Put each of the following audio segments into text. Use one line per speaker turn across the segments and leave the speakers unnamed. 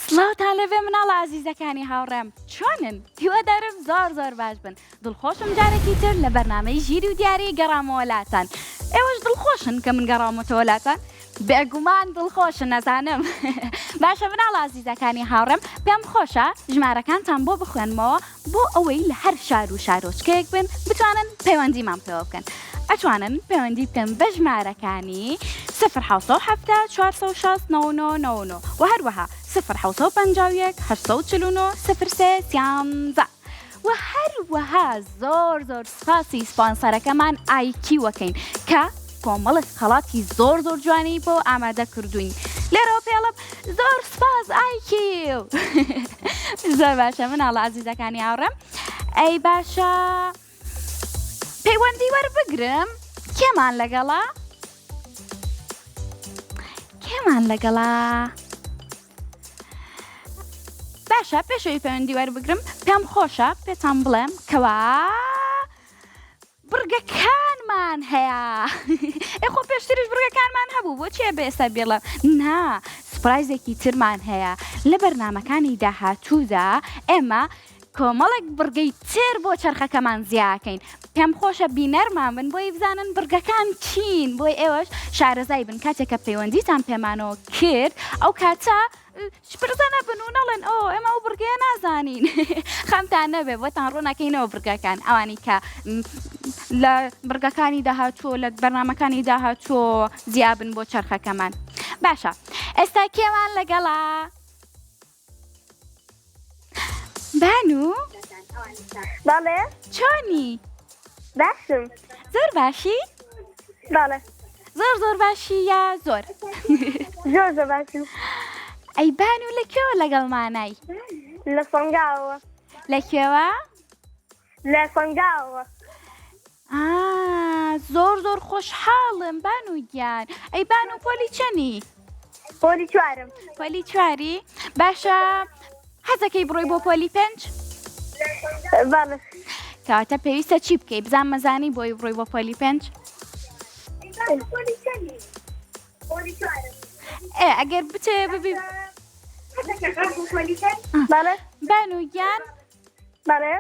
سڵاوتان لەبێ مناڵە عەزیزەکانی هاوڕێم چۆنن؟ هیوادارم زۆر باش بن. دڵخۆشم جارێکی تر لە بەرنامەی ژیری و دیاری گەڕامەوە لاتان. ئێوەش دڵخۆشن کە من گەڕامەوە لاتان؟ بێگومان دڵخۆشن نەزانم. باشە مناڵە عەزیزەکانی هاوڕێم پێم خۆشە ژمارەکانتان بۆ بخوێنمەوە بۆ ئەوەی لە هەر شار و شارۆچکەیەک بن بتوانن پەیوەندیمان پێوە بکەن. ئەتوانن پەیوەندی بکەن بە ژمارەکانی 0 460 99 و هەروەها 0 849 03 13 و هەروەها زۆر سپاسی سپانسەرەکەمان ئایکی وەکەین کە کۆمەڵە خەڵاتی زۆر جوانی بۆ ئامادە کردوین. لێرەوە پێڵم زۆر سپاس ئایکی. زۆر باشە مناڵە عەزیزەکانی هاوڕێم. ئەی باشە پەیوەندی وەربگرم کێمان لەگەڵا؟ باشە پێشەوەی پەیوەندی وەربگرم پێم خۆشە پێتان بڵێم کەوا بڕگەکانمان هەیە. ئێخۆ پێشتریش بڕگەکانمان هەبوو بۆچیە بێستا بێڵم نا سپرایزێکی ترمان هەیە لە بەرنامەکانی داهاتوودا ئێمە کۆمەڵێک بڕگەی تر بۆ چەرخەکەمان زیاکەین. پێم خۆشە بینەرمان بن بۆی بزانن بڕگەکان چین بۆی ئێوەش شارەزای بن کاتێککە پەیوەندیتان پێمانەوە کرد ئەو کاتە پرزە نەبن و نەڵێن ئەو ئێمە ئەو بڕگەیە نازانین. خەمتان نەبێ بۆتان ڕوونەکەینەوە بڕگەکان ئەوانی کە لە بڕگەکانی داهاتووە لە بەرنامەکانی داهاتووە زیابن بۆ چەرخەکەمان. باشە ئێستا کێوان لەگەڵا؟ بانو
بەڵێ
چۆنی؟
باشم.
زۆر باشی؟
بەڵێ
زۆر باشی یا زۆر؟
زۆر باشم.
ئەی بانو لەکوێوە لەگەڵمانای؟
لە سەنگاوە.
لەکوێوە؟
لە سەنگاوە.
زۆر خۆشحاڵم بانو گیان. ئەی بانو پۆلی چەنی؟
پۆلی چوارم.
پۆلی چواری؟ باشە حەزەکەی بڕۆی بۆ پۆلی 5؟
بەڵێ.
کەواتە پێویستە چی بکەی بزان مەزانی بۆی بڕۆی بۆ پۆلی 5؟ ئەگەر بتێ ببی
بەڵێ
بانو گیان
بەڵێ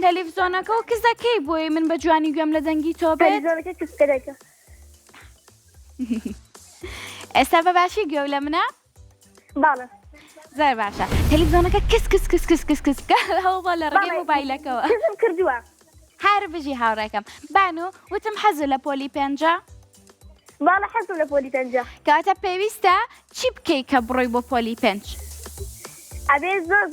تەلەڤیزۆنەکە و کز دەکەی بۆی من بە جوانی گوێم لە دەنگی تۆ بێت؟
تەلەڤیزۆنەکە کچکە دەکە.
ئێستا بەباشی گوێ لە منە؟
بەڵێ
زۆر باشە تەلەڤیزۆنەکە کس هەوڵ لە ڕێگەی مۆبایلەکەوە
کزم کردووە.
هەر بژی هاوڕێکم. بانو وتم حەزت لە پۆلی 5؟
بەڵێ حەزم لە پۆلی 5.
کەواتە پێویستە چی بکەی کە بڕۆی بۆ پۆلی 5؟
ئەبێ زۆر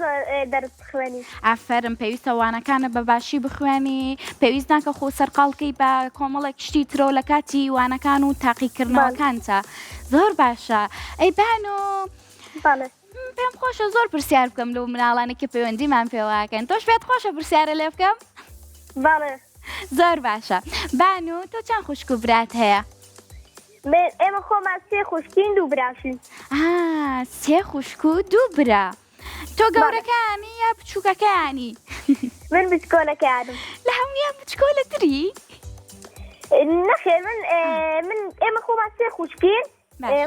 دەرس بخوێنی.
ئافرم پێویستە وانەکانە بەباشی بخوێنی پێویست ناکە خۆ سەرقاڵکەی بە کۆمەڵێک شتی ترۆ لە کاتی وانەکان و تاقیکردنەوەکانتە. زۆر باشە. ئەی بانو
بەڵێ
پێم خۆشە زۆر پرسیار بکەم لەو مناڵانە کە پەیوەندیمان پێواکەن. تۆش پێت خۆشە پرسیارە لێ بکەم؟
بەڵێ
زۆر باشە. بانو تۆ چەند خوشک و برات هەیە؟
ئێمە خۆمان سێ خوشکین دوو براشین.
سێ خوشک و دوو برا. تۆ گەورەکانی یا بچووکەکانی؟
من بچکۆلەکانم.
لە هەمویان بچکۆلەتری؟
نەخێر من ئێمە خۆمان سێ خوشکین.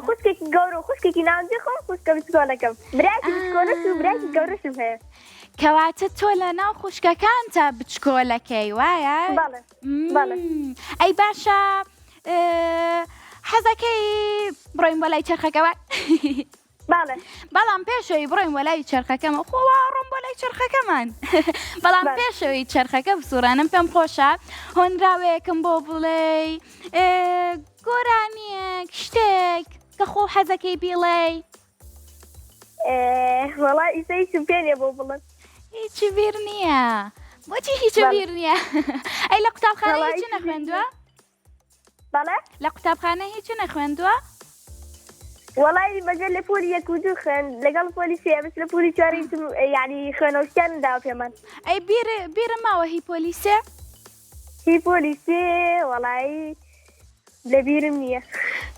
خوشکێکی گەورە و خوشکێکی ناوجێ خۆم خوشکە بچکۆلەکەم. برایکی بچکۆلەش و برایکی گەورەشم هەیە.
کەواتە تۆ لە ناو خوشکەکانتە بچکۆلەکەی وایە؟
بەڵێ.
ئەی باشە حەزەکەی بڕۆین بۆ لای چەرخەکەوە؟
بەڵێ.
بەڵام پێشەوەی بڕۆین بۆ لای چەرخەکەمە خۆوا ڕۆم بۆ لای چەرخەکەمان. بەڵام پێشەوەی چەرخەکە بسوورانم پێم خۆشە هۆنراوەیەکم بۆ بڵێ گۆرانیەک شتێک کە خۆ حەزەکەی بیڵێ.
وەڵای ئیسەیشم پێ نییە بۆ بڵێم.
هیچی بیر نییە. بۆچی هیچ بیر نییە؟ ئەی لە قوتابخانە هیچ نەخوێندووە؟
بەڵێ
لە قوتابخانە هیچ نەخوێندووە؟
وەڵای مەجە لە پۆلی 1 و 2 خوێن لەگەڵ پۆلی 3 بەس لە پۆلی 4 یعنی خوێنەوەشتیان نەداوە پێمان.
ئەی بیرم ماوە هی پۆلی 3؟
هی پۆلی 3 وەڵای لە بیرم نییە.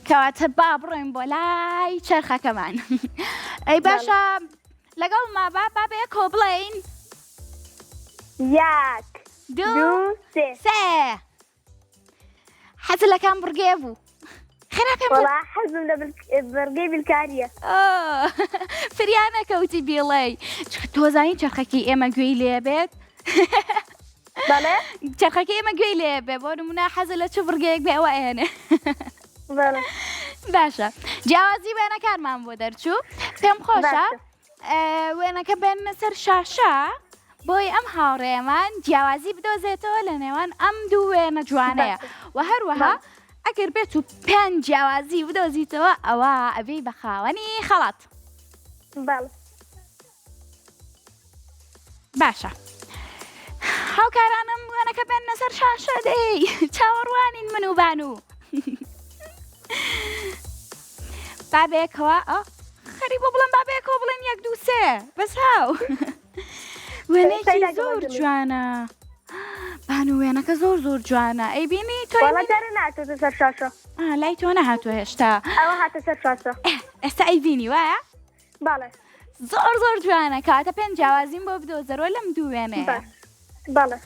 کەواتە با بڕۆین بۆ لای چەرخەکەمان. ئەی باشە لەگەڵ ما با بێ کۆ بڵێین
1 2 3
حەزت لە کام بڕگێ بوو؟ خێراکەم
وڵا حەزم لە بەرگەی بیلکاریە.
فریانە کەوتی بیڵێ تۆزانی چرخەکی ئێمە گوێی لێ بێت.
بەڵێ
چرخەکە ئێمە گوێی لێ بێ بۆ نمونە حەزە لە چ بڕگەیەک بێ ئەوە ئێنێ.
بەڵێ
باشە جیاوازی وێنەکانمان بۆ دەرچوو پێم خۆشە وێنەکە بێنە سەر شاشە بۆی ئەم هاوڕێمان جیاوازی بدۆزێتەوە لە نێوان ئەم دوو وێنە جوانەیە و هەروەها ئەگەر بێت و 5 جیاوازی بدۆزیتەوە ئەوە ئەبێی بە خاوەنی خەڵات.
بەڵێ
باشە هاوکارانم وێنەکە بێنە سەر شاشە دەی چاوەڕوانین من و بانوو. بابێکەوە خەری بۆ بڵم بابێکەوە بڵێن 1 2 3 بەس هاو وێنێکی زۆر جوانە بانوو وێنەکە زۆر جوانە ئەی بینی تۆ
وەڵا جارە ناتۆتە سەر شاشە
لای تۆ نەهاتوە هێشتا
ئەوە هاتە سەر شاشە
ئێستا ئەی بینی وایە
بەڵێ
زۆر جوانە کاتە 5 جیاوازیم بۆ بدۆزەرەوە لەم دوو وێنەیە.
بەڵێ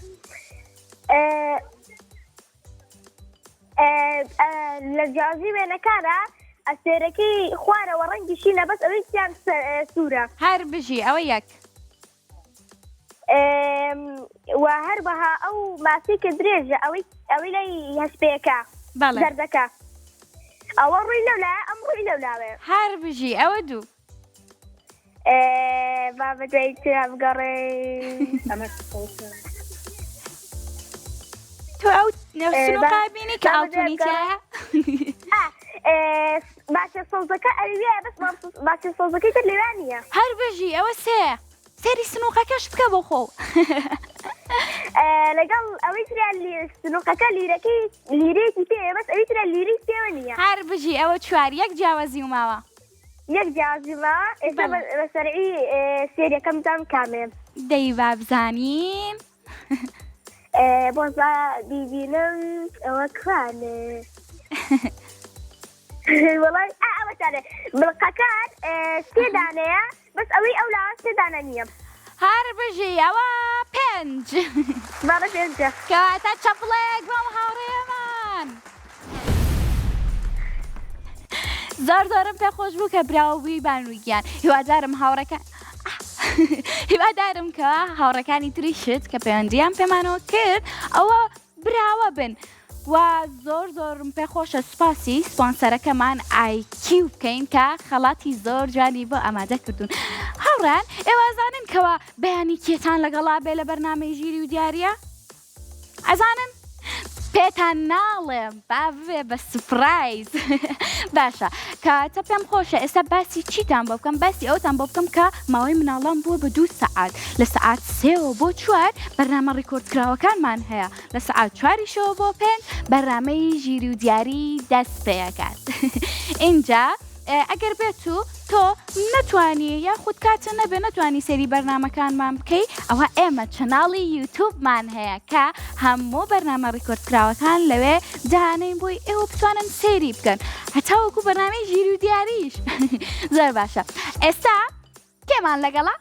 لە جیاوازی وێنەکانە ئەستێرەکەی خوارەوە ڕەنگی شینە بەس ئەوەی چیان سوورە
هەر بژی ئەوە یەک
و هەر بەها ئەو ماسی کە درێژە ئەوەی لای هەشپەیەکە زەردەکە ئەوە ڕووی لەولایە ئەم ڕووی لەولاوێ
هەر بژی ئەوە دوو
با بەدوای چرا بگەڕێ
تۆ ئەو سنووقا بینی کە ئاڵتونی تایە
باشە سۆزەکە ئەویە بەس باشە سۆزەکەی تر لێوان نییە
هەر بژی ئەوە سێری سنووقەکەشت بکە بۆ خۆ
لەگەڵ ئەوەی تریا سنووقەکە لیرەیەکی پێ بەس ئەوەی تریا لیرەی پێوە نییە
هەر بژی ئەوە 4 1 جیاوازی وماوە
1 جیاوازیمە ئێستا بەسەرعی سێریەکەمتان کامێن
دەی بابزانین
بۆزا بیبینم ئەوە کوانێ وڵای ئەوەتانێ بڵقەکان 3 دانەیە بەس ئەوەی ئەو لاوە 3 دانە نییە
هەر بژی ئەوە 5
باڕە پێنجە
کەواتە چەپڵێک بۆم هاوڕێمان زۆرم پێ خۆش بوو کە براوەبووی بانوویگیان هیوادارم کە هاوڕەکانی تریشت کە پەیوەندیان پێمانەوە کرد ئەوە براوە بن و زۆرم پێ خۆشە سوپاسی سپۆنسەرەکەمان ئایکیو بکەین کە خەڵاتی زۆر جوانی بۆ ئامادە کردوون. هاوڕان ئێوازانن کەوە بەیانی کێتان لەگەڵا بێ لە بەرنامەی ژیری و دیارە؟ ئەزانن؟ پێتان ناڵێم با بێ بە سوپرایز. باشە کاتە پێم خۆشە ئێستا باسی چیتان بۆ بکەم باسی ئەوتان بۆ بکەم کە ماوەی مناڵام بووە بە 2 سەعات لە سەعات 3 بۆ 4 بەرنامە ڕیکۆردکراوەکانمان هەیە لە سەعات 4 بۆ 5 بەرنامەی ژیری و دیاری دەست پێەکات. اینجا ئەگەر بێت و تۆ نەتوانی یاخود کاتە نەبێ نەتوانی سەری بەرنامەکانمان بکەی ئەوە ئێمە چەناڵی یوتیوبمان هەیە کە هەموو بەرنامە ڕیکۆردکراوەکان لەوێ دانەین بۆی ئێوە بتوانن سێری بکەن هەتا وەکو بەرنامەی ژیری و دیاریش. زۆر باشە ئێستا کێمان لەگەڵا؟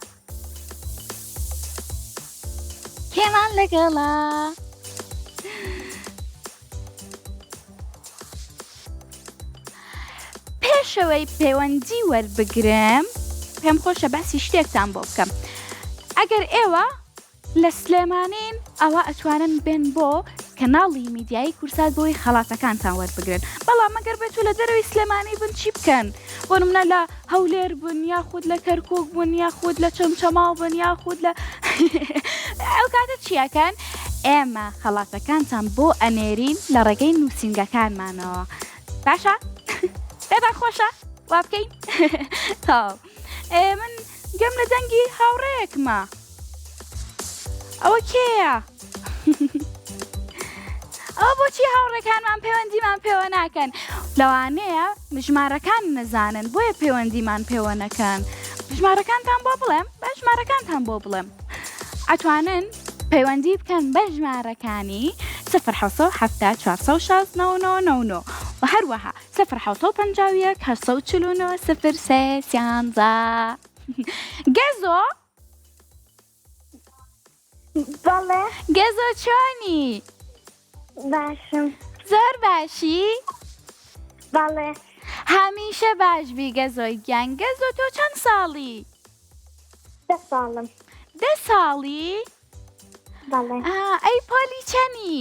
پێشەوەی پەیوەندی وەربگرم پێم خۆشە باسی شتێکتان بۆ بکەم. ئەگەر ئێوە لە سلێمانین ئەوە ئەتوانن بێن بۆ کەناڵی میدیایی کورسات بۆی خەڵاتەکانتان وەربگرن بەڵام ئەگەر بێت و لە دەرەوەی سلێمانی بن چی بکەن؟ بۆ نمونە لە هەولێر بن یاخود لە کەرکووک بن یاخود لە چەمچەماڵ بن یاخود لە ئەو کاتە چیەکەن؟ ئێمە خەڵاتەکانتان بۆ ئەنێرین لە ڕێگەی نووسینگەکانمانەوە. باشە؟ پێتان خۆشە؟ وا بکەین؟ من گەم لە دەنگی هاوڕێیەکمە. ئەوە کێیە؟ ئەوە بۆچی هاوڕێکانمان پەیوەندیمان پێوە ناکەن؟ لەوانەیە ژمارەکان نەزانن بۆیە پەیوەندیمان پێوە نەکەن. ژمارەکانتان بۆ بڵێم؟ بە ژمارەکانتان بۆ بڵێم. ئەتوانن پەیوەندی بکەن بە ژمارەکانی 0 469 و هەروەها 0 849 03 گەزۆ؟
بەڵێ
گەزۆ چۆنی؟
باشم
زۆر باشی؟
بەڵێ
هەمیشە باش بی گەزۆی گیان. گەزۆ تۆ چەند ساڵی؟
10 ساڵم.
10 ساڵی؟
بەڵێ.
ئەی پۆلی چەنی؟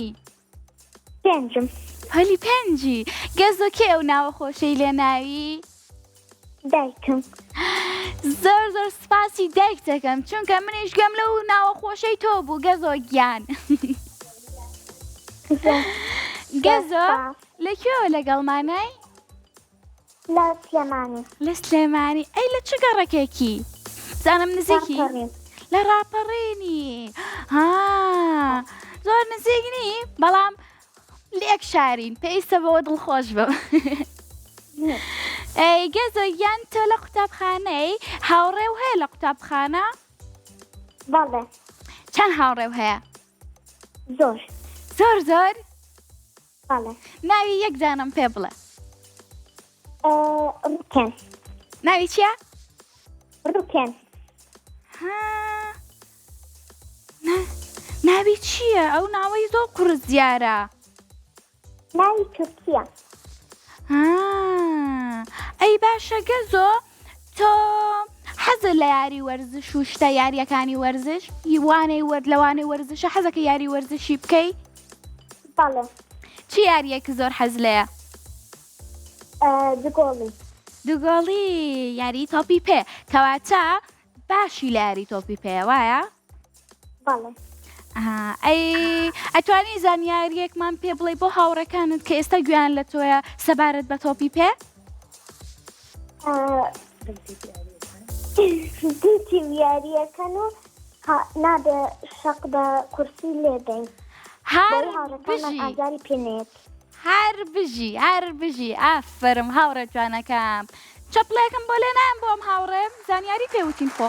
5م.
پۆلی 5. گەزۆ کێ ئەو ناوە خۆشەی لێ ناوی؟
دایکم.
زۆر زۆر سپاسی دایک دەکەم چونکە منیش گەم لەو ناوە خۆشەی تۆ بوو گەزۆ گیان. گەزۆ لەکوێوە لەگەڵمانای؟
لە سلێمانی.
لە سلێمانی. ئەی لە چ گەڕەکێکی؟ زانم نزیکی؟ لە ڕاپەڕێنی. زۆر نزیک نی بەڵام لێک شارین پێویستە بەوە دڵخۆش بم. ئەی گەزۆ گیان تۆ لە قوتابخانەی هاوڕێو هەیە لە قوتابخانە؟
بەڵێ.
چەند هاوڕێو هەیە؟
زۆر.
زۆر زۆر؟
بەڵێ.
ناوی یەک جانم پێ بڵێ.
ڕوکێن.
ناوی چییە؟
ڕوکێن.
ناوی چییە؟ ئەو ناوەی زۆر قورس دیارە.
ناوی تورکیە.
ئەی باشە گەزۆ تۆ حەزت لە یاری وەرزش و شتە یاریەکانی وەرزش؟ وانەی لەوانەی وەرزشە حەزەکە یاری وەرزشی بکەی؟
بەڵێ.
چی یاریەکە زۆر حەز لەیە؟
دوگۆڵی.
دوگۆڵی یاری تۆپی پێ کەواتە باشی لە یاری تۆپی پێ وایە؟
بەڵێ.
ئەتوانی زانیاریەکمان پێ بڵێ بۆ هاوڕەکانت کە ئێستا گویان لە تۆیە سەبارەت بە تۆپی پێ؟
دیتیم یاریەکەن و نابێ شەق بە کورسی لێدەین.
هەر
هاوڕەکانمان ئازاری پێنێت.
هەر بژی ئافرم هاوڕێ جوانەکەم. چەپڵێکم بۆ لێ نام بۆم هاوڕێم زانیاری پێوتین خۆ.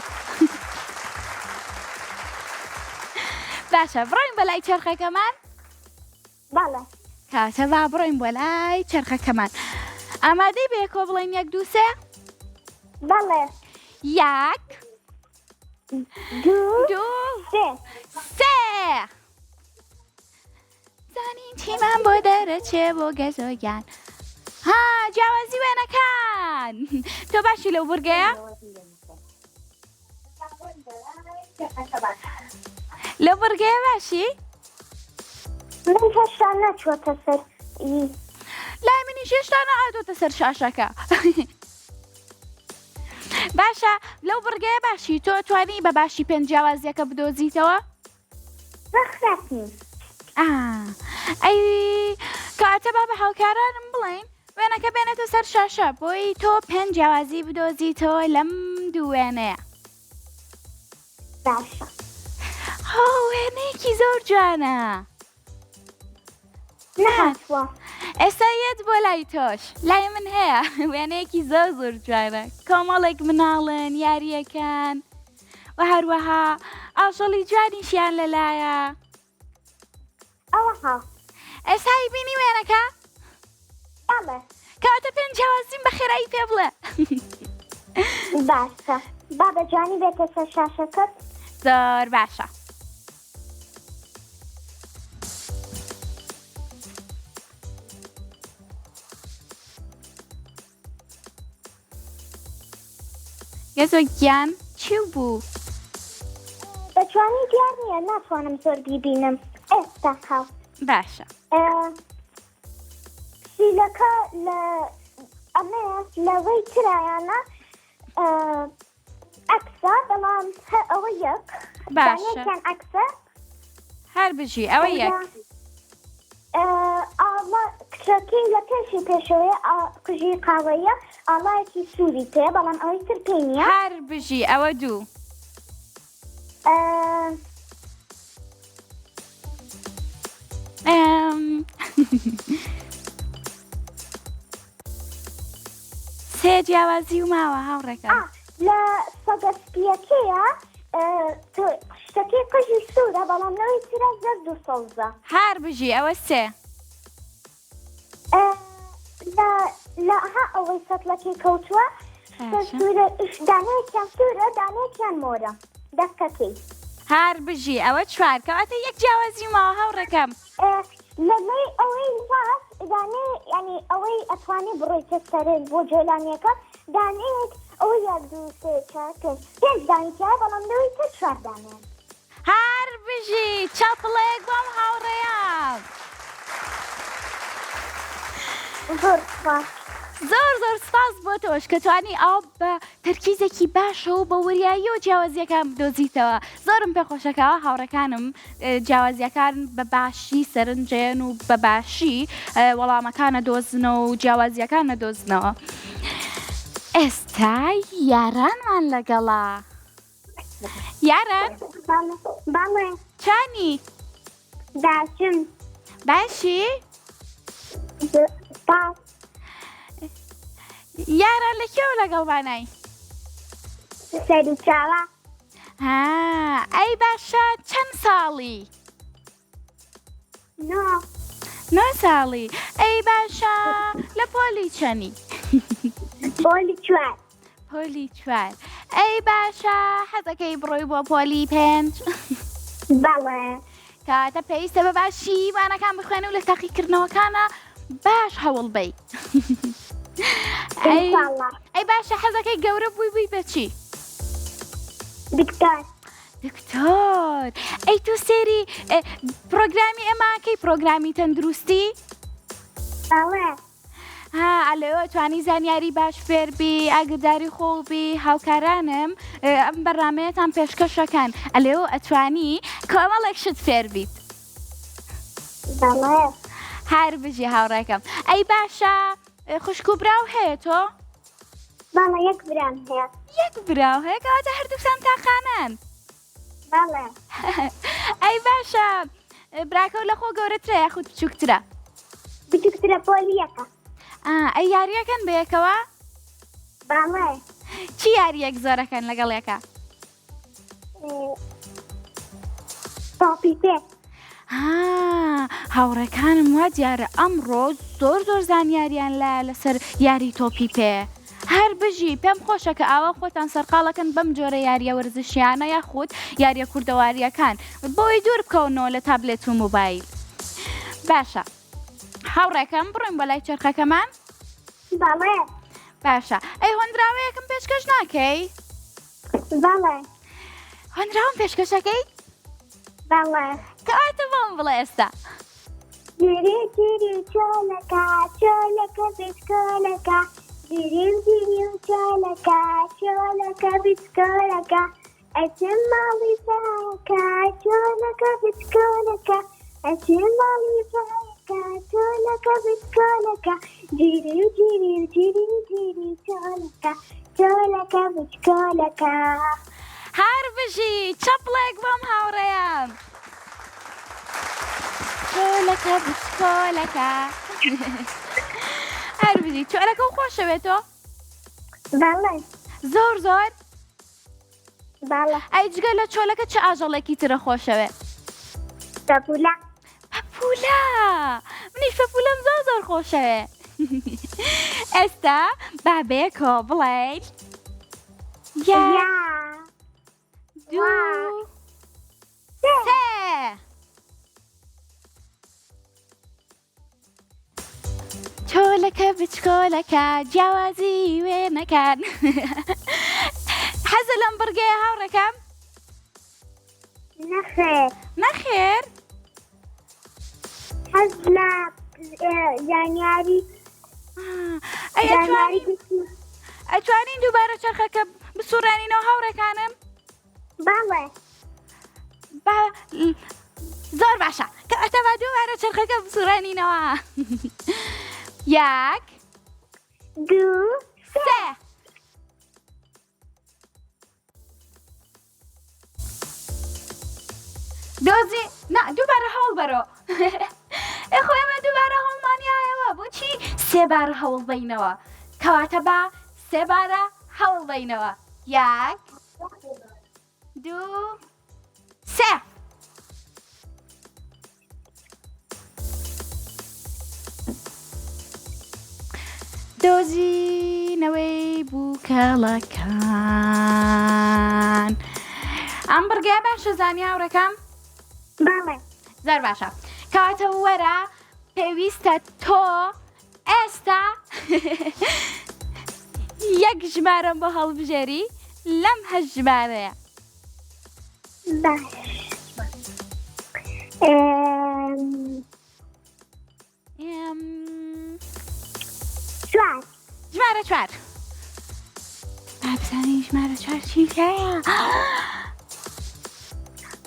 باشە بڕۆین بە لای چرخەکەمان؟
بەڵێ.
کاتە با بڕۆین بۆ لای چرخەکەمان. ئامادەی بەیەکۆ بڵێن 1 2 3؟
بەڵێ.
1 2 3 زانین تیمان بۆ دەرەچێ بۆ گەزۆگیان. جیاوازی وێنەکان. تۆ باشی لەو بورگەیە؟ لەو بورگەیە باشی؟
من هێشتا نەچووەتە سەر
لای منیش هێشتا نەهاتۆتە سەر شاشەکە. باشە لەو بورگەیە باشی تۆ توانی بە باشی پێنج جیاوازیەکە بدۆزیتەوە؟
بەخراتنی.
ئەی کاتە با بە هاوکارانم بڵێن وێنەکە بێنێتە سەر شاشە بۆی تۆ 5 جیاوازی بدۆزیتەوە لەم دوو وێنەیە.
باشە.
وێنەیەکی زۆر جوانە.
نهاتوە.
ئێستا یەت بۆ لای تۆش لای من هەیە وێنەیەکی زۆر زۆر جوانە کۆمەڵێک مناڵن یاریەکان و هەروەها ئاژەڵی جوانیشیان لەلایە.
ئەوەها.
ئێستا بینی وێنەکە؟
بەڵێ.
کەواتە 5 جیاوازیم بە خێرایی پێ بڵێ.
باشە. با بەجوانی بێتە سەر شاشەکەت؟
زۆر باشە. گەزۆ گیان چی بوو؟
بەجوانی دیار نییە ناتوانم زۆر بیبینم. ئێستا هاو.
باشە.
پشیلەکە لە ئەمەیە لەوەی ترایانە ئەکسە بەڵام ئەوە یەک.
باشە.
دانێکیان ئەکسە.
هەر بژی ئەوە یەک.
ئاڵا کچەکەی لە پێشی پێشەوەی قژی قاوەیە ئاڵایەکی سووری پێ بەڵام ئەوەی تر پێی نییە.
هەر بژی ئەوە 2. سێ جیاوازی و ماوە هاوڕێکە.
لە سەگەسپیەکەیە شتەکەی قژی سوورە بەڵام لەوەی ترە زەرد و سەوزە.
هەر بژی ئەوە 3.
لە ئەوەی سەتلەکەی کەوتووە دانەیەکیان سوورە دانەیەکیان مۆرە دەستەکەی.
هەر بژی ئەوە 4 کەواتە 1 جیاوازی و ماوە هاوڕێکەم.
لەمەی ئەوەی ڕاست دانێ ینی ئەوەی ئەتوانێ بڕۆیتە سەرن بۆ جۆلانیەکە دانەیەک ئەوەی یاد دوو سێ چوار پێنج پێنج دانیتیا بەڵام دەوەیتە چوار دانێن
هەر بژی چەپڵێک بۆم هاوڕێیان
زۆر سپاس
زۆر سپاس بۆ تۆش کە توانی ئەو بە تەرکیزێکی باشە و بە وریایی و جیاوازیەکان بدۆزیتەوە زۆرم پێخۆشەکەوە هاوڕەکانم جیاوازیەکان بە باشی سەرنجێن و بە باشی وەڵامەکانە دۆزنەوە و جیاوازیەکانە دۆزنەوە ئێستا یارانمان لەگەڵا یاران
باڵێ
چانی
داچم
باشی
سپاس
یاران لەکێوە لەگەڵبانای
سەری چاوە
ئەی باشە چەند ساڵی نۆ ساڵی ئەی باشە لە پۆلی چەنی
پۆلی چوار
پۆلی چوار ئەی باشە حەزەکەی بڕۆی بۆ پۆلی پێنج
بەڵێ
کاتە پێویستە بە باشی وانەکان بخوێنە و لە تاقیکردنەوەکانە باش هەوڵ بی ئەی باشە حەزەکەی گەورە بووی بەچی دکتۆر ئەی تو سێری پرۆگرامی ئەماکەی پرۆگرامی تەندروستی ئەلەوە توانی زانیاری باش فێربی ئاگداری خۆڵبی هاوکارانم ئەم بەرنامەیەتان پێشکەشەکەن ئەلێەوە ئەتوانی کۆمەڵێک شت فێربیت هەر بژی هاوڕێکم ئەی باشە خوشک و براو هەیە تۆ؟
باڵێ یەک برام هەیە
یەک براو هەیە کەواتە هەردووکتان تاقانان
باڵێ
ئەی باشە براکە و لەخۆ گەورەترە یاخود بچووکترە
بچووکترە پۆلی یەکە
ئەی یاریەکەن بەیەکەوە؟
باڵێ
چی یاریەک زۆرەکەن لەگەڵ یەکە؟
تۆپی پێ
هاوڕێکانم وا دیارە ئەمڕۆ زۆر زانیاریان لەسەر یاری تۆپی پێ هەر بژی پێم خۆشە کە ئاوا خۆتان سەرقاڵەکەن بەم جۆرە یاریە وەرزشیانە یاخود یاریە کوردەواریەکان بۆی دوور بکەونەوە لە تابلێت و موبایل باشە هاوڕێکم بڕۆین بۆ لای چرخەکەمان
باڵێ
باشە ئەی هۆندراوەیەکم پێشکەش ناکەی
باڵێ
هۆندراوم پێشکەشەکەی
باڵێ
کەواتە بۆم بڵێ ئێستا
جیری چۆلەکە چۆلەکە بچکۆلەکە جیری چۆلەکە چۆلەکە بچکۆلەکە ئەچم ماڵی پاکە چۆلەکە بچکۆلەکە ئەچم ماڵی پاکە چۆلەکە بچکۆلەکە جیری چۆلەکە چۆلەکە بچکۆلەکە
هەر بژی چەپڵێک بۆم هاوڕێیان چۆلەکە بچکۆلەکە هەر بژی چۆلەکە و خۆشەوێتۆ؟
باڵێ
زۆر
باڵێ
ئەی جگە لە چۆلەکە چه ئاژەڵێکی ترە خۆشەوێ؟
پەپوولە
پەپوولە منیش پەپوولەم زۆر خۆشەوێ ئێستا بابێکۆ بڵێین دوو سێ چۆلەکە بچکۆلەکە جیاوازی وێنەکان حەزە لەم بڕگەیە هاوڕێکەم؟ نەخێر
حەز لە زانیاری
ئەتوانین دووبارە چرخەکە بسوڕێنینەوە هاوڕێکانم؟
باڵێ
زۆر باشە کەواتە با دووبارە چرخەکە بسوڕێنینەوە یەک
دوو
سێ دۆزی دووبارە هەوڵ بەرۆ خۆ ئێمە دووبارە هەوڵمانیایەوە بۆچی سێبارە هەوڵ بینەوە کەواتە با سێبارە هەوڵ بینەوە یەک دوو سێ دۆزینەوەی بووکەڵەکان ئەم بڕگەیە باشە زانی هاوڕێکەم؟
باڵێ
زۆر باشە کەواتە وەرە پێویستە تۆ ئێستا یەک ژمارەم بۆ هەڵبژێری لەم هەشت ژمارەیە.
باش. چوار.
ژمارە چوار. بزانین ژمارە چوار چیکایە؟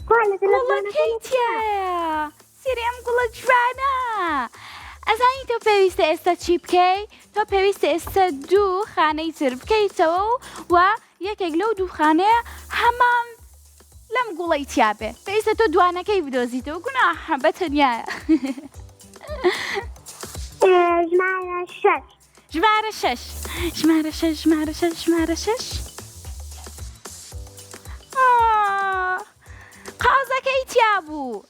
گوڵەکەی تایە. سیری ئەم گوڵە جوانە. ئەزانی تۆ پێویستە ئێستا چی بکەی؟ تۆ پێویستە ئێستا 2 خانەی تر بکەیتەوە و یەکێک لەو 2 خانەیە هەمان لەم گوڵەی تیاابێ. پێویستە تۆ دوانەکەی بدۆزیتەوە گوناحە بەتەنیایە.
ژمارە 6.
ژمارە 6. ژمارە 6 ژمارە 6 ژمارە 6. قازەکەی تیا بوو.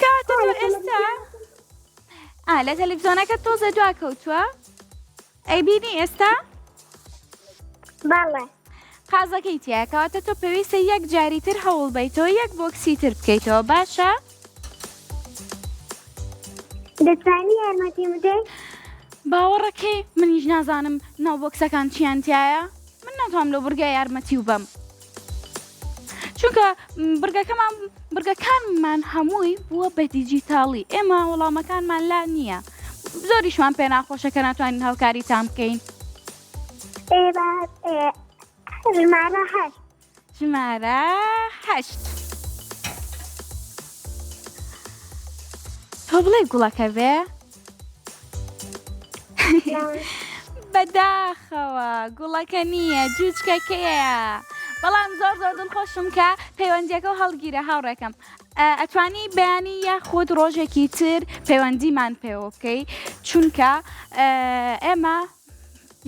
کاتە تۆ ئێستا لە تەلەڤیزۆنەکە تۆزە دواکەوتووە؟ ئەیبینی ئێستا؟
بەڵێ.
قازەکەی تیا کەواتە تۆ پێویستە یەک جاری تر هەوڵ بیتەوە یەک بۆکسی تر بکەیتەوە باشە؟
دەتوانی یارمەتی بدەیت؟
باوەڕەکەی منیش نازانم ناو بۆکسەکان چیان تایە؟ من ناتوانم لەو بورگە یارمەتی و بەم. چونکە بورگەکانمان هەمووی بووە بە دیجیتاڵی. ئێمە وەڵامەکانمان لا نییە. زۆریشمان پێ ناخۆشە کە ناتوانین هەڵکاریتان بکەین.
ژمارە 8.
ژمارە 8. تۆ بڵێ گوڵەکە بێ؟ بەداخەوە گوڵەکە نییە جوچکەکەیە. بەڵام زۆر دڵخۆشم کە پەیوەندیەکە و هەڵگیرە هاوڕێکم. ئەتوانی بەیانی یاخود ڕۆژێکی تر پەیوەندیمان پێوە بکەی چونکە ئێمە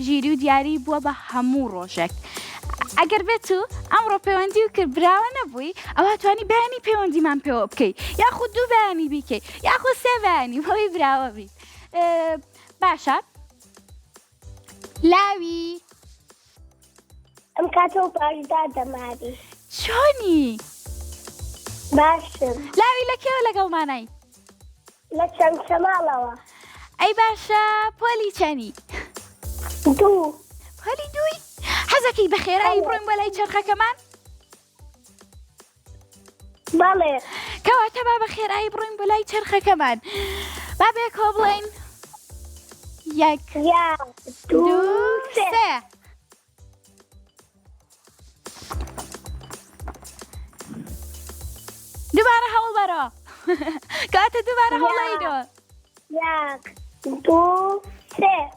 ژیری و دیاری بووە بە هەموو ڕۆژێک. ئەگەر بێت و ئەمڕۆ پەیوەندی و کرد براوە نەبووی ئەوە توانی بەیانی پەیوەندیمان پێوە بکەی یاخود 2 بەیانی بیکەی یاخود 3 بەیانی بۆی براوە بیت. باشە لاوی
ئەم کاتەوە پاشدا دەماری.
چۆنی؟
باشم.
لاوی لەکێوە لەگەڵمانای؟
لە چەمچەماڵەوە.
ئەی باشە پۆلی چەنی؟
2.
پۆلی 2؟ حەزەکەی بەخێرایی بڕۆین بۆ لای چرخەکەمان؟
بەڵێ.
کەواتە با بەخێرایی بڕۆین بۆ لای چرخەکەمان. با بێکەوە بڵێین 1 2 3. دووبارە هەوڵ بەرەوە. کەواتە دووبارە هەوڵەیدەوە.
1 2 3.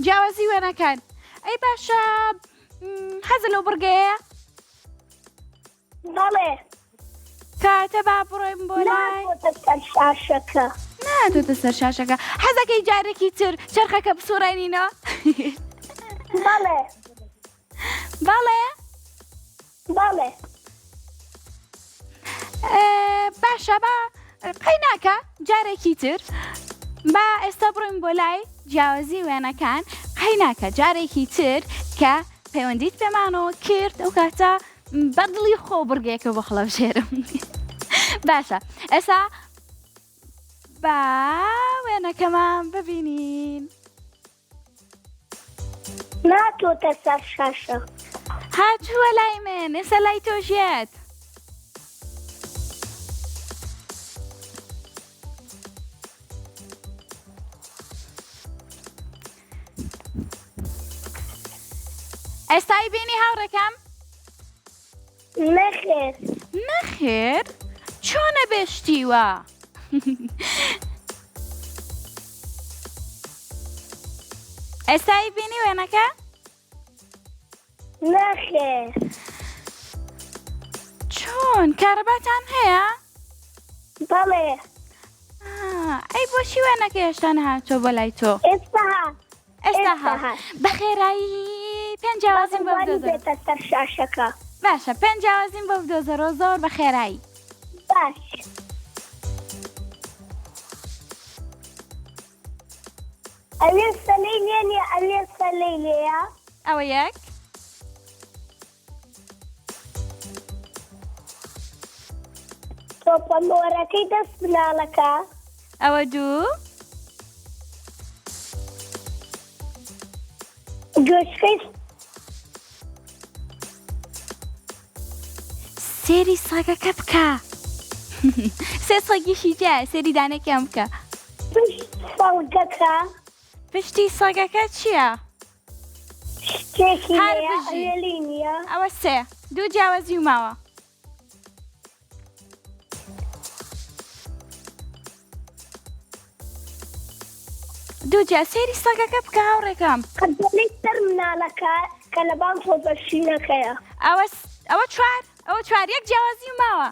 جیاوازی وێنەکان. ئەی باشە حەزە لەو بورگەیە؟
بەڵێ.
کاتە با بڕۆین بۆ لای
سەر شاشەکە.
ناتۆتە سەر شاشەکە. حەزەکەی جارێکی تر چرخەکە بسوڕێنینەوە؟
بەڵێ.
بەڵێ؟
بەڵێ.
باشە با قەی ناکە جارێکی تر با ئێستا بڕۆین بۆ لای جیاوازی وێنەکان. قەی ناکە جارێکی تر کە پەیوەندیت پێمانەوە کرد ئەو کاتە بەدڵی خۆ بورگەیەکە بۆ خڵەبژێرم. باشە ئێستا با وێنەکەمان ببینین.
ناتۆتە سەر شاشە.
هاتووە لای من ئێستا لای تۆژێت. ئێستای بینی هاوڕێکەم؟
نەخێر.
نەخێر؟ چۆنە بێشتیوە؟ ئێستای بینی وێنەکە؟
نەخێر.
چۆن کارەباتان هەیە؟
بەڵێ.
ئەی بۆچی وێنەکە هێشتا نەهاتۆ بۆ لای تۆ؟ ئێستا ها بەخێرایی پێنج جیاوازیم بۆ بدۆزەرەوە.
بێتە سەر شاشەکە.
باشە 5 جیاوازیم بۆ بدۆزەرەوە زۆر بەخێرایی.
باش. ئەوێ سەلەی لێنێ ئەوێ سەلەی لێیە.
ئەوە یەک.
تۆپەمۆرەکەی دەست مناڵەکە
ئەوە دوو
گۆشکەی
سێری سەگەکە بکە سێ سەگیشی جا سێری دانێکیان بکە
سەڵگەکە
پشتی سەگەکە چییە؟
شتێکی
هەر
هەیە
بژی.
ئەوێلی نییە
ئەوە سێ دوو جیاوازی و ماوە دوو جا سێری سەگەکە بکە هاوڕێکەم
قەدەلەی سەر مناڵەکە کە لە بام فۆتۆشینەکەیە
ئەوە چوار یەک جیاوازی و ماوە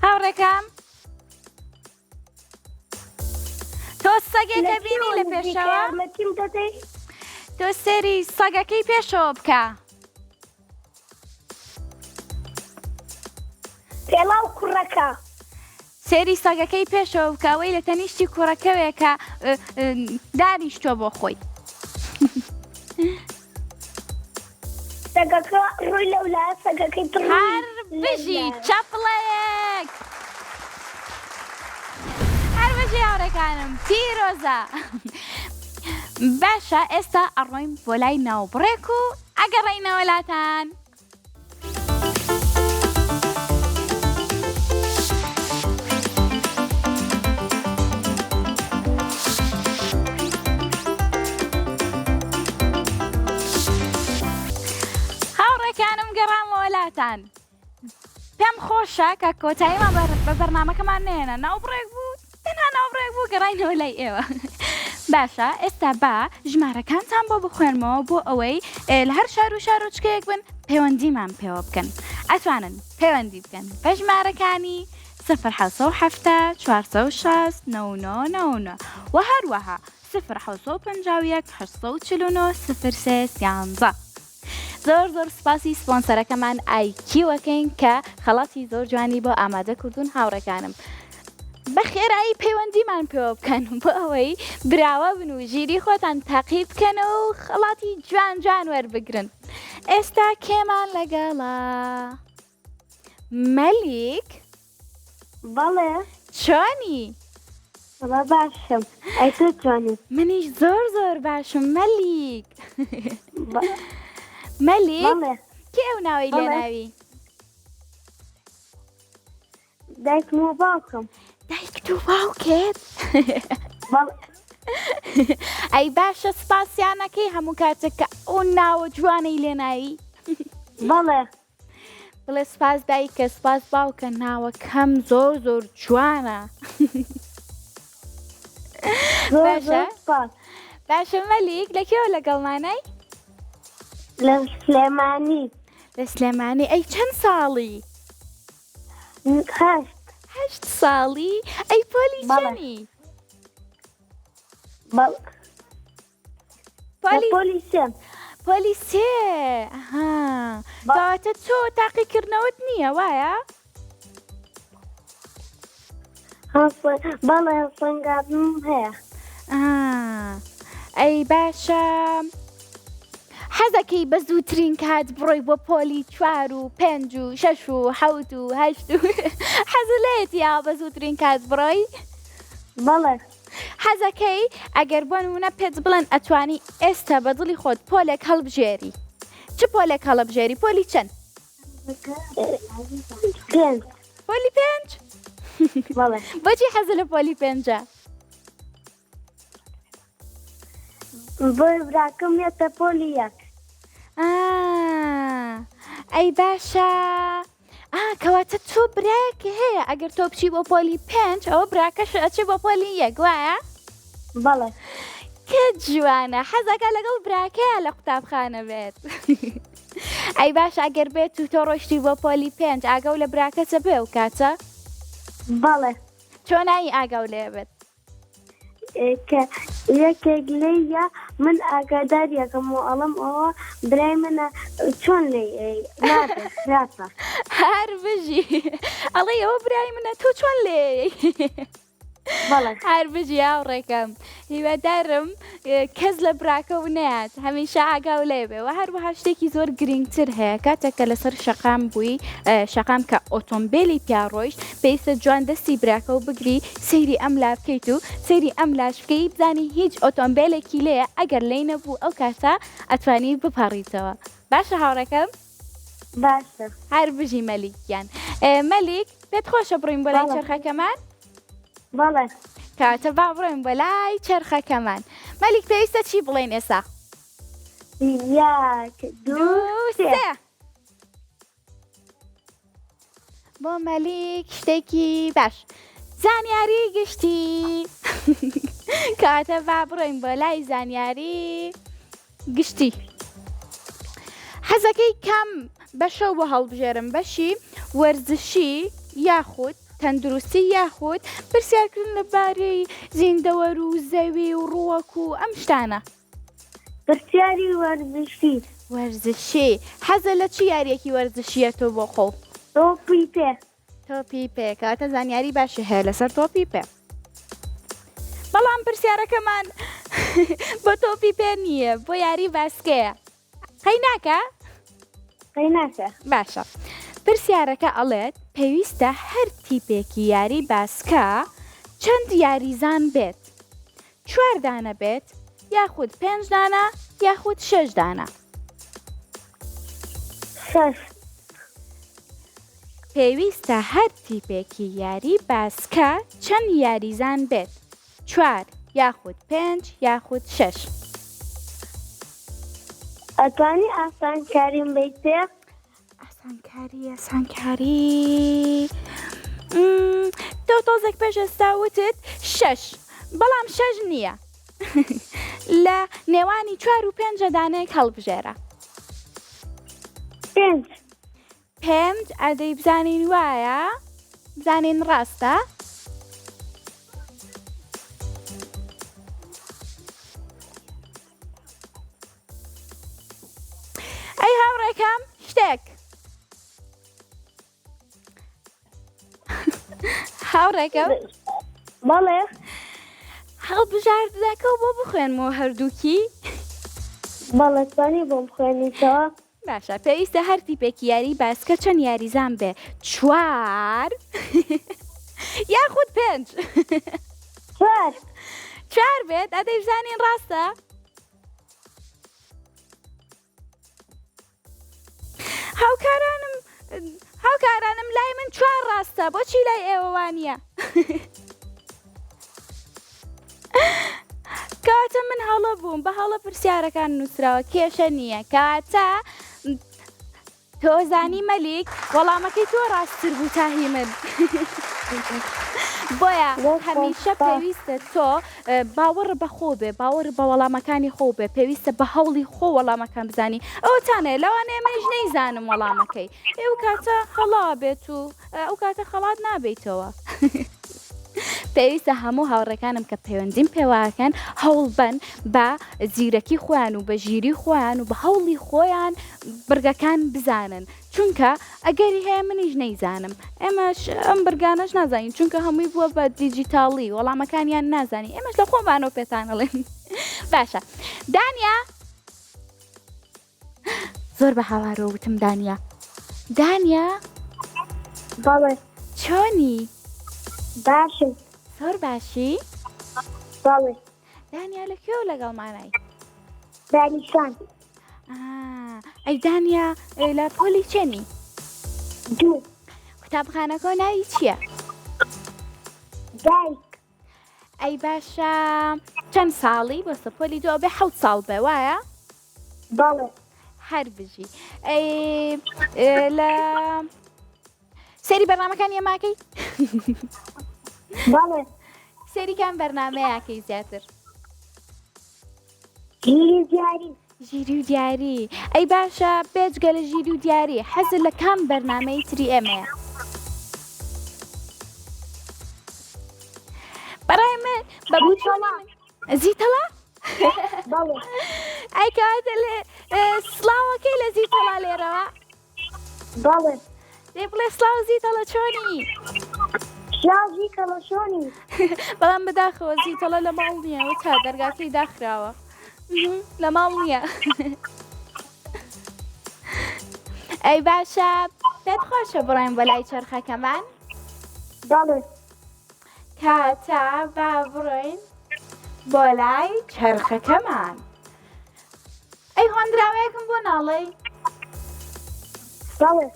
هاوڕێکەم تۆ سەگێکە بینی لە پێشەوە
یارمەتیم دەدەی
تۆ سێری سەگەکەی پێشەوە بکە
پێڵاو کوڕەکە
سێری سەگەکەی پێشەوە بکەوەی لە تەنیشتی کوڕەکەوێکە دانیشتۆ بۆ خۆی
سەگەکە ڕووی لەولا سەگەکەی
هەر بژی چەپڵەیەک هەر بژی هاوڕێکانم پیرۆزە باشە ئێستا ئەڕۆین بۆ لای ناوبڕێک و ئەگەڕێینەوە لاتان هاوڕێکانم گەڕامەوە لاتان پێم خۆشە کە کۆتاییمان بە بەرنامەکەمان نێنە ناوبڕێک بوو تەنها ناوبڕێک بوو گەڕاینەوە لای ئێوە باشە ئێستا با ژمارەکانتان بۆ بخوێنمەوە بۆ ئەوەی لە هەر شار و شارۆچکەیەک بن پەیوەندیمان پێوە بکەن ئەتوانن پەیوەندی بکەن بە ژمارەکانی 0 460 99 و هەروەها 0 849 03 زۆر سپاسی سپۆنسەرەکەمان ئایکیوەکەین کە خەڵاتی زۆر جوانی بۆ ئامادە کردوون هاوڕێکانم بە خێرایی پەیوەندیمان پێوە بکەن بۆ ئەوەی براوە بن و ژیری خۆتان تاقی بکەنەوە و خەڵاتی جوان وەربگرن ئێستا کێمان لەگەڵا مەلیک
بەڵێ
چۆنی؟
بە باشم ئەی تۆ چۆنی
منیش زۆر باشم مەلیک مەلیک
بەڵێ
کێ ئەو ناوەی لێناوی؟
دایکم و باوکم
دایک و باوکێت؟
بەڵێ
ئەی باشە سپاسیانەکەی هەموو کاتێک کە ئەو ناوە جوانەی لێناوی
بەڵێ
بڵێ سپاس دایکە سپاس باوکە ناوەکەم زۆر جوانە
زۆر سپاس
باشە مەلیک لەکێوە لەگەڵمانای؟
لە سلێمانی
لە سلێمانی ئەی چەند ساڵی؟ 8 ساڵی؟ ئەی پۆلی چەنی؟
پۆلیسم
پۆلی سێ کەواتە تۆ تاقیکردنەوەت نییە وایە؟
بەڵێ سەنگابم هەیە
ئەی باشە حەزەکەی بە زووترین کات بڕۆی بۆ پۆلی 4 و 5 و 6 و 7 و 8 حەزلێت یا بە زووترین کات بڕۆی؟
بەڵێ
حەزەکەی ئەگەر بۆ نمونە پێت بڵێن ئەتوانی ئێستا بە دڵی خۆت پۆلێک هەڵبژێری چ پۆلێک هەڵبژێری پۆلی چەند؟
5
پۆلی 5؟
بەڵێ
بۆچی حەزە لە پۆلی 5؟
بۆی براکەم یەتە پۆلی 1
ئەی باشە کەواتە تۆ برایەکە هەیە ئەگەر تۆ بچی بۆ پۆلی 5 ئەوە براکەش ئەچی بۆ پۆلی 1 وایە؟
بەڵێ
کە جوانە حەزەکە لەگەڵ براکەیە لە قوتابخانە بێت ئەی باش ئەگەر بێت و تۆ ڕۆشتی بۆ پۆلی 5 ئاگەو لە براکەتە بێ و کاتە؟
بەڵێ
چۆنایی ئاگەو لێ بێت؟
کە یەکێک لێیە من ئاگادار یەکەم و ئەڵم ئەوە برای منە چۆن لێ نابێت
هەر بژی ئەڵێ ئەوە برای منە تۆ چۆن لێ
بەڵێ
هەر بژی هاوڕێکەم هیوادارم کەس لە براکەو نەیات هەمیشە ئاگاو لێ بێ و هەروەها شتێکی زۆر گرنگتر هەیە کاتێک کە لەسەر شەقام بووی شەقام کە ئۆتۆمبیلی پیاڕۆیشت پێویستە جوان دەستی براکە و بگری سەیری ئەم لا بکەیت و سەیری ئەم لاش بکەی بزانی هیچ ئۆتۆمبیلێکی لێیە ئەگەر لێی نەبوو ئەو کاتە ئەتوانی بپەڕیتەوە باشە هاوڕێکەم
باشە
هەر بژی مەلیکیان مەلیک پێت خۆشە بڕین بۆ لای چرخەکەمان
بەڵێ
کاتە با بڕۆین بۆ لای چرخەکەمان مەلیک پێویستە چی بڵێن ئێستا
یەک دوو سێ
بۆ مەلیک شتێکی باش زانیاری گشتی کاتە با بڕۆین بۆ لای زانیاری گشتی حەزەکەی کام بەشە بۆ هەڵبژێرم بەشی وەرزشی یاخود تەندروستی یاخود پرسیارکردن لەبارەی زیندەوەر و زەوی و ڕووەک و ئەم شتانە
پرسیاری وەرزشی
وەرزشی حەزە لە چی یاریەکی وەرزشیە تۆ بۆ خۆ
تۆپی پێ
تۆپی پێ کاتە زانیاری باشی هەیە لەسەر تۆپی پێ بەڵام پرسیارەکەمان بۆ تۆپی پێ نییە بۆ یاری باسکەیە قەی ناکە
قەی ناکە
باشە پرسیارەکە ئەڵێت پێویستە هەر تیپێکی یاری باسکە چەند یاریزان بێت 4 دانە بێت یاخود 5 دانە یاخود 6 دانە
6
پێویستە هەر تیپێکی یاری باسکە چەند یاریزان بێت 4 یاخود 5 یاخود 6
ئەتوانی ئاسانکاریم بیتێ
ئاسانکاری تۆ تۆزێک پێش ئێستا وتت 6 بەڵام 6 نییە لە نێوانی 4 و 5 دانەیەک هەڵبژێرە 5 ئەدەی بزانین وایە بزانین ڕاستە ئەی هاوڕێکەم شتێک هاوڕێکەم
بەڵێ
هەڵبژاردنەکە بۆ بخوێنمەوە هەردووکی
بەڵێ توانی بۆم خوێنیتەوە
باشە پێویستە هەر تیپێکی یاری باسکە چەند یاریزان بێ 4 یاخود 5 4 بێت ئەدەی بزانین ڕاستە هاوکارانم لای من 4 ڕاستە بۆچی لای ئێوە وانە کاتە من هەڵە بووم بە هەڵە پرسیارەکان نووسراوە کێشە نییە کاتە تۆزانی مەلیک وەڵامەکەی تۆ ڕاستتر بوو تاهی من بۆیە هەمیشە پێویستە تۆ باوەڕ بەخۆ بێ باوەڕ بە وەڵامەکانی خۆ بێ پێویستە بە هەوڵی خۆ وەڵامەکان بزانی ئەوتانێ لەوانەیە منیش نەیزانم وەڵامەکەی ئێو کاتە خەڵا بێت و ئەو کاتە خەڵات نابێتەوە پێویستە هەموو هاوڕێکانم کە پەیوەندیم پێواکەن هەوڵ بن بە زیرەکی خۆیان و بە ژیری خۆیان و بە هەوڵی خۆیان برگەکان بزانن چونکە ئەگەری هەیە منیش نەیزانم ئێمەش ئەم برگانەش نازانین چونکە هەمووی بووە بە دیجیتاڵی وەڵامەکانیان نازانی ئێمەش لە خۆمانەوە پێتانەڵێن باشە دانیا زۆر بە هاوارەوە وتم دانیا
بەڵێ
چۆنی
باشم
زۆر باشی
بەڵێ
دانیا لەکوێوە لەگەڵمانای
دانیشتان
ئەی دانیا لە پۆلی چێنی
2
قوتابخانەکە ناوی چییە
دایک
ئەی باشە چەند ساڵی بۆ سەپۆلی دۆ بێ 7 ساڵ بێ وایە
بەڵێ
هەر بژی لە سەری بەرنامەکان ئێماکەی
بەڵێ
سەریکان بەرنامەیەکەی زیاتر ژیری و دیاری ئەی باشە بێجگە لە ژیری و دیاری حەزت لە کام بەرنامەی تری ئێمەیە بەڕای من زیتەڵا ئەی کاتە لێ سڵاوەکەی لە زیتەڵا لێرەوە
بەڵێ
دێ بڵێ سڵاو زیتەڵە چۆنی
شاژی کەڵەشۆنی
بەڵام بەداخەوە زیتەڵە لە ماڵ نییە و تا دەرگاکەی داخراوە لە ماڵ نییە ئەی باشە پێت خۆشە بڕێن بە لای چرخەکەمان
بەڵێ
کاتە با بڕۆین بۆ لای چرخەکەمان ئەی هۆندراوەیەکم بۆ ناڵێ
بەڵێ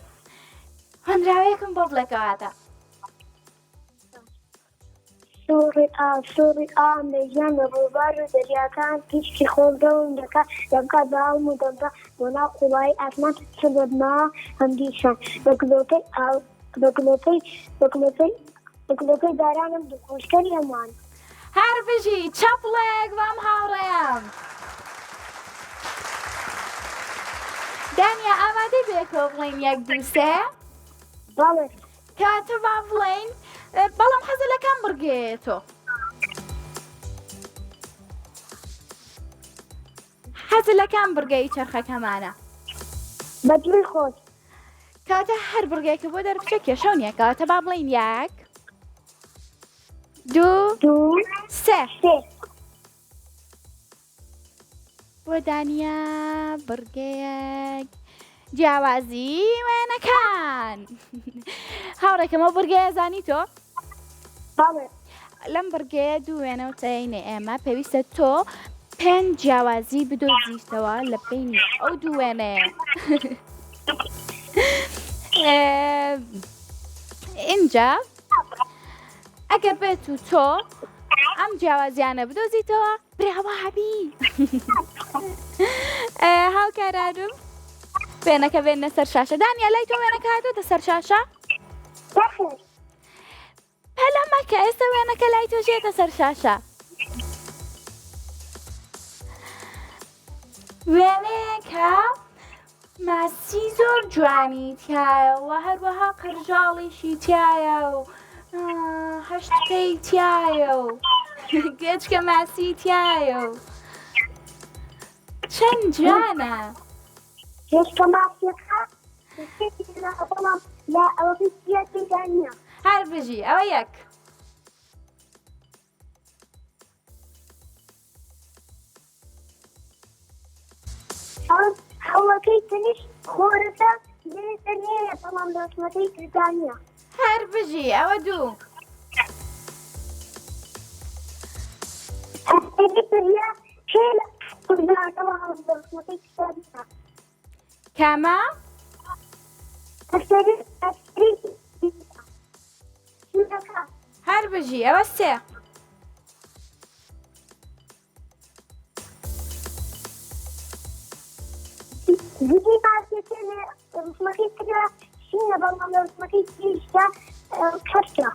هۆندراوەیەکم بۆ بڵێکەواتە
سووری ئام لەژیان لە ڕووبار و دەریاکان پیشکی خۆڵدەون دەکات دەبکات بە ئاڵم و دەمدا بۆ ناو قوڵایی ئاسمان سبەدماوە هەندیشان بە گلۆپەی دارانم دوخۆشکەری هەمان
هەر بژی چەپڵێک بەم هاوڕێم دانیا ئامادەی بێکەوە بڵێن یەک دوو سێ
بەڵێ
کاتە با بڵێن بەڵام حەزە لە کام بڕگەیە تۆ حەزە لە کام بڕگەی چرخەکەمانە
بەدوی خۆت
کاتە هەر بڕگەیەکە بۆ دەربچە کێشەو نییە کاتە با بڵێن یەک دوو سێ بۆ دانیا بڕگەیەک جیاوازی وێنەکان هاوڕێکەمە بڕگەیە زانی تۆ
بەڵێ
لەم بڕگەیە دوو وێنەوتەینێ ئێمە پێویستە تۆ پێنج جیاوازی بدۆزیتەوە لە بینی ئەو دوو وێنەیە اینجا ئەگەر بێت و تۆ ئەم جیاوازیانە بدۆزیتەوە براوە هەبی هاوکارانم وێنەکە بێنە سەر شاشە دانیا لای تۆ وێنەکە هاتۆتە سەر شاشە هەلا مەکە ئێستا وێنەکە لای تۆ ژێتە سەر شاشە وێنەیەکە ماسی زۆر جوانی تایە و هەروەها قەرژاڵیشی تایە و هەشتکەی تایە و گەچکە ماسی تایە و چەند جوانە
هێشتا ماسیەکە بەڵام لا ئەوەی سیاتی دانیە
هەر بژی ئەوە یەک
هەوڵەکەی تنیش خۆرەکە لێتە نێیە بەڵام دەسمەکەی تردانیە
هەر بژی ئەوە دوو
ئەسپێریا پێ لە کوردانەوە دەسمەکەی تردانیە
کامە هەر بژی ئەوە سێ
زیدی ماسیەکە لێ دەسمەکەی ترە شینە بەڵام دەسمەکەی تریشتا کەشتە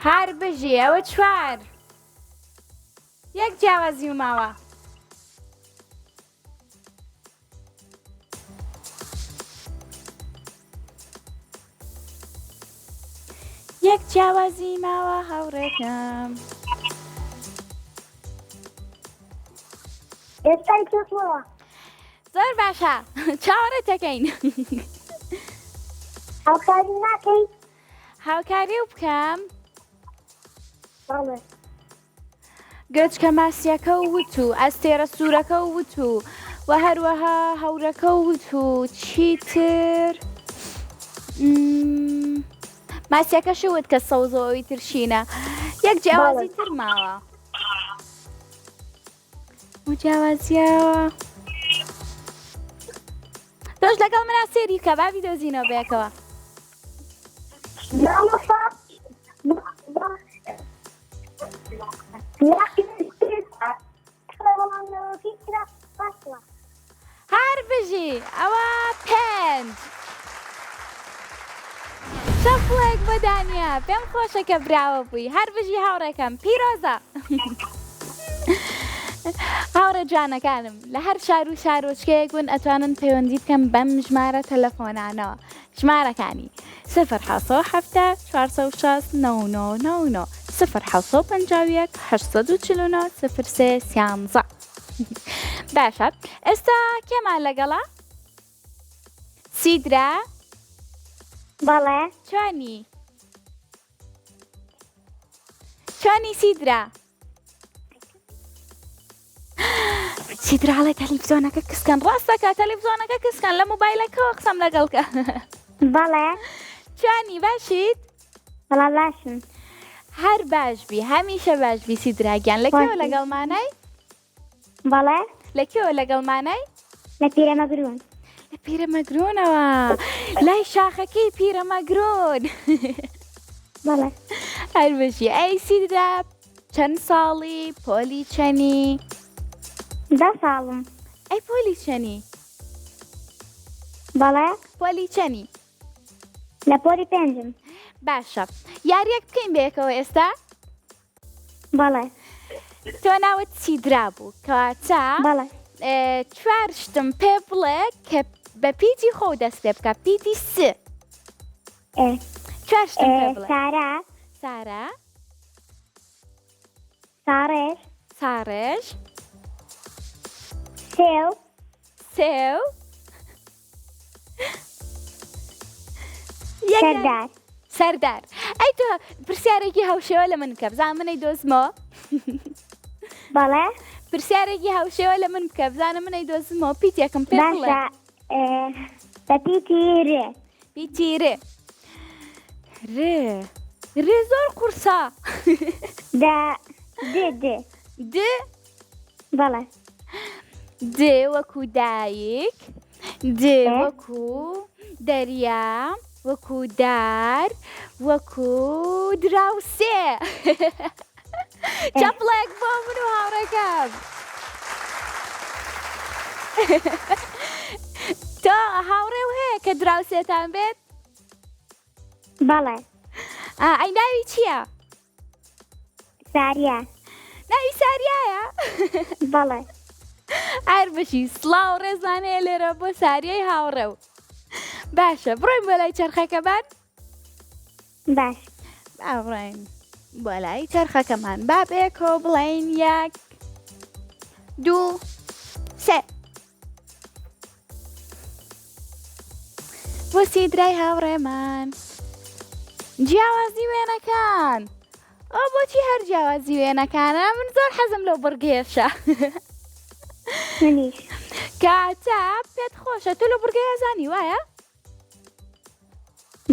هەر بژی ئەوە چوار یەک جیاوازی ماوە یەک جیاوازی ماوە هاوڕێکم
ئێستای تۆتەوە
زۆر باشە چاوەڕێت دەکەین
هاوکاری ناکەی
هاوکاری و بکەم
بەڵێ
گەچکە ماسیەکە و وت و ئەستێرە سوورەکە و وت و هەروەها هەورەکە و وت و چیتر ماسیەکە شوت کە سەوزەوەی ترشینە یەک جیاوازی تر ماوە و جیاوازیەوە تۆش لەگەڵ منە سێری کە بابی دۆزینەوە بێکەوە هەر بژی ئەوە پێنج شەفڵێک بۆ دانیا پێم خۆشە کە براوە بووی هەر بژی هاوڕێکەم پیرۆزە هاوڕێ جوانەکانم لە هەر شار و شارۆچکەیەک بوون ئەتوانن پەیوەندی بکەم بەم ژمارە تەلەفۆنانەوە ژمارەکانی 0 406 9999 0 849 03 13 باشە ئێستا کێمان لەگەڵا سیدرا
بەڵێ
چوانی چۆنی سیدرا؟ سیدرا هەڵێ تەلەڤیزۆنەکە کچکەن ڕاستەکە تەلەڤیزۆنەکە کچکەن لە مۆبایلەکەەوە قسەم لەگەڵکە
بەڵێ
چۆنی باشیت؟
بەڵا باشم
هەر باشبی هەمیشە باشبی سیدراگیان لەکوێوە لەگەڵمانای؟
بەڵێ
لەکوێوە لەگەڵمانای؟
لە پیرەمەگرون
لە پیرەمەگرۆنەوە لای شاخەکەی پیرەمەگرۆن
بەڵێ
هەر بەشی ئەی سیدرا چەند ساڵی پۆلی چەنی؟
10 ساڵم
ئەی پۆلی چەنی؟
بەڵێ
پۆلی چەنی؟
لە پۆلی 5م
باشە یاریەک بکەین بەیەکەوە ئێستا؟
بەڵێ
تۆ ناوت سیدرا بوو کەواتە
بەڵێ
4 شتم پێ بڵێ کە بە پیتی خۆ دەست پێ بکە پیتی س 4 شتم پێ بڵێ
سارا
سارا
سارێش
ساڕێژ
سێو
سێو
سەردار
سەردار ئەی تۆ پرسیارێکی هاوشێوە لە من بکە بزانم منەی دۆزمەوە
بەڵێ
پرسیارێکی هاوشێوە لە من بکە بزانم منەی دۆزمەوە پیتێکم پێ بڵێ
باشە بە پیتی رێ
پیتی رێ رێ زۆر قورسە
د بەڵێ
د وەکو دایک د وەکو دەریا وەکو دار وەکو دراوسێ چەپڵێک بۆ من و هاوڕێکەم تۆ هاوڕێ و هەیە کە دراوسێتان بێت؟
بەڵێ
ئەی ناوی چییە؟
ساریا
ناوی ساریایە؟
بەڵێ
هەر بەشی سڵاو ڕێزانەیە لێرە بۆ ساریای هاوڕێ و باشە بڕۆین بۆ لای چەرخەکەمان؟
باش
بڕۆین بۆ لای چەرخەکەمان با بەیەکەوە بڵێین 1 2 3 بۆ سیدرای هاوڕێمان جیاوازی وێنەکان ئەو بۆچی هەر جیاوازی وێنەکانە من زۆر حەزم لەو بڕگێشە
منیش
کاتە پێت خۆشە تۆ لەو بورگەیە ئەزانی وایە؟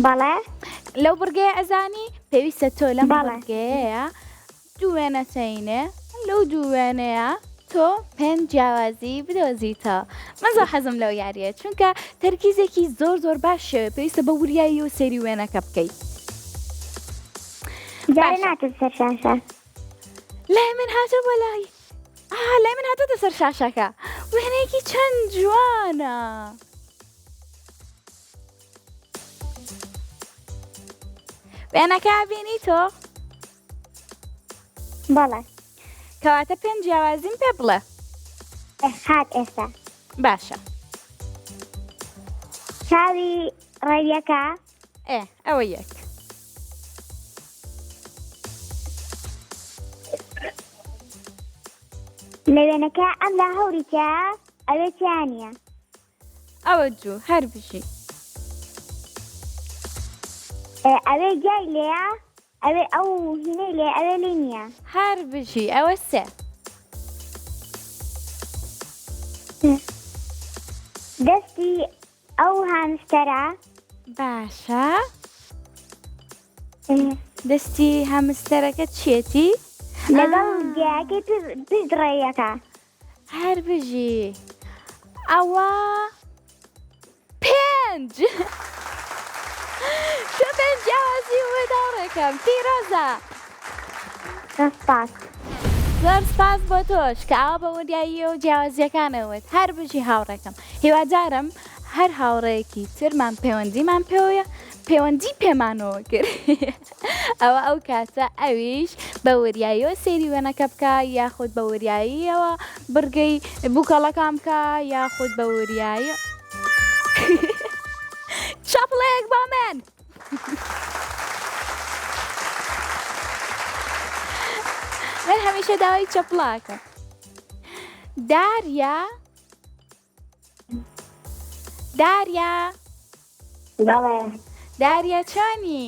بەڵێ
لەو بورگەیە ئەزانی پێویستە تۆ لەم
بەڵێ.
بورگەیە دوو وێنە چەینێ لەو دوو وێنەیە تۆ پێنج جیاوازی بدۆزیتەوە من زۆر حەزم لەو یاریە چونکە تەرکیزێکی زۆر باشە پێویستە بە وریایی و سەیری وێنەکە بکەیت
جارە ناتت سەر شاشە
لای من هاتە بۆ لای لای من هاتۆتە سەر شاشەکە وێنەیەکی چەند جوانە وێنەکە بینی تۆ؟
بەڵێ
کەواتە پێنج جیاوازیم پێ بڵێ
هات ئێستا
باشە
چاوی ڕێویەکە
ئەوە یەک
لە وێنەکە ئەم لا هەوریتە ئەوێ چیانە
ئەوە جوو هەر بژی
ئەوێ گای لێیە ئەوێ ئەو هینەی لێ ئەوێ لێ نییە
هەر بژی ئەوە سێ
دەستی ئەو هامستەرە
باشە دەستی هەمستەرەکە چێتی؟
لەگەڵ گیاکەی پشت ڕێیەکە
هەر بژی ئەوە پێنج تۆ پێنج جیاوازی وێداڕێکم پیرۆزە
سپاس
زۆر سپاس بۆ تۆش کە ئاوا بە وریایی و جیاوازیەکانەوەت هەر بژی هاوڕێکم هیوادارم هەر هاوڕێیەکی ترمان پەیوەندیمان پێوەیە پەیوەندی پێمانەوە کرد ئەوە ئەو کاتە ئەویش بە وریاییەوە سەیری وێنەکە بکە یاخود بە وریاییەوە بڕگەی بووکەڵەکان بکە یاخود بە وریایە چاپڵەیەک بۆ من من هەمیشە داوای چەپڵاکە داریا
بەڵێ
داریا چۆنی؟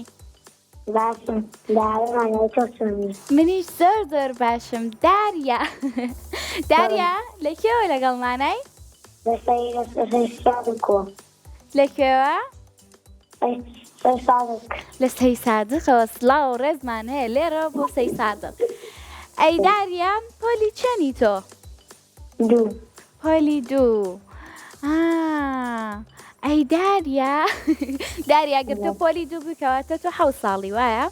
باشم دارمانەوە تۆ چۆنی؟
منیش زۆر باشم. داریا داریا لەکوێوە لەگەڵمانای؟ لەکوێوە؟ لە سەی سادقەوە. سڵاو و ڕێزمان هەیە لێرە بۆ سەی سادق. ئەی داریا پۆلی چەنی تۆ؟
2.
پۆلی 2. ئەی داریا داریا گەر تۆ پۆلی 2 بکەواتە تۆ 7 ساڵی وایە؟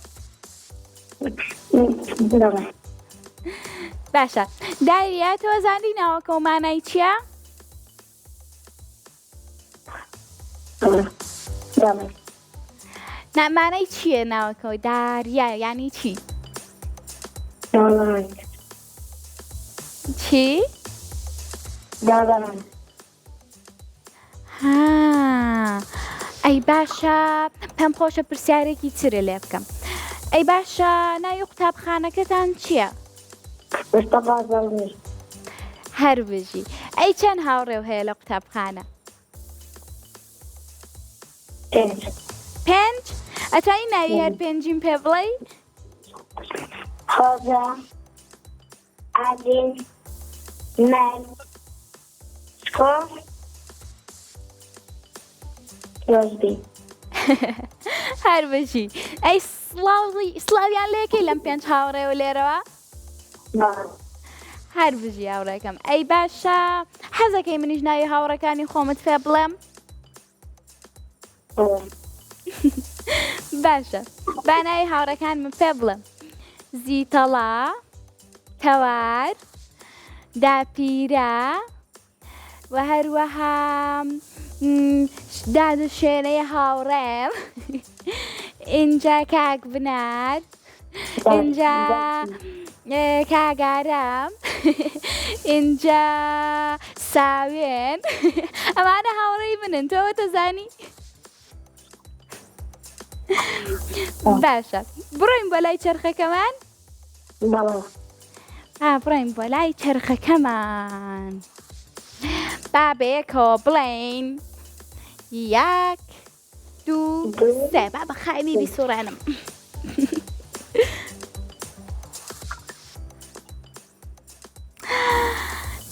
باشە. داریا تۆ زانی ناوەکە و مانای چییە؟ مانای چییە ناوەکەەوە؟ داریا یعنی چی؟ چی؟ ئەی باشە پێم خۆشە پرسیارێکی ترە لێ بکەم. ئەی باشە ناوی قوتابخانەکەتان چییە؟ هەر بژی. ئەی چەند هاوڕێو هەیە لە قوتابخانە؟ 5. ئەتوانی ناوی هەر 5 پێ بڵێی؟
خۆزە، ئادین، من، سکۆ، ڕۆژبی.
هەر بژی. ئەی سڵاویان لێکەی لەم 5 هاوڕێوە لێرەوە؟ هەر بژی هاوڕێکەم. ئەی باشە حەزەکەی منیش ناوی هاوڕەکانی خۆمت پێ بڵێم؟ باشە با ناوی هاوڕەکانم پێ بڵێم. زیتەڵا، تەوار، داپیرە و هەروەها دادوشێنەی هاوڕێم، ئینجا کاک بنار، ئینجا کاگارەم، ئینجا ساوێن. ئەمانە هاوڕێی منن، تۆ دەزانی؟ باشە بڕۆین بۆ لای چەرخەکەمان؟ بڕۆین بۆ لای چەرخەکەمان. با بەیەکەوە بڵێین 1 2 3. با بە خاوێنی بیسوڕێنم.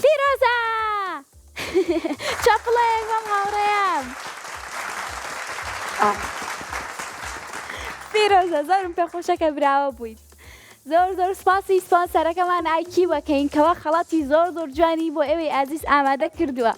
پیرۆزە چاپڵەیەک بەم هاوڕێیان. پیرۆزە زۆرم پێ خۆشەکە براوە بوویت. زۆر سپاسی سپانسەرەکەمان ئایکی وەکەین کەوە خەڵاتی زۆر جوانی بۆ ئێوەی ئازیز ئامادە کردووە.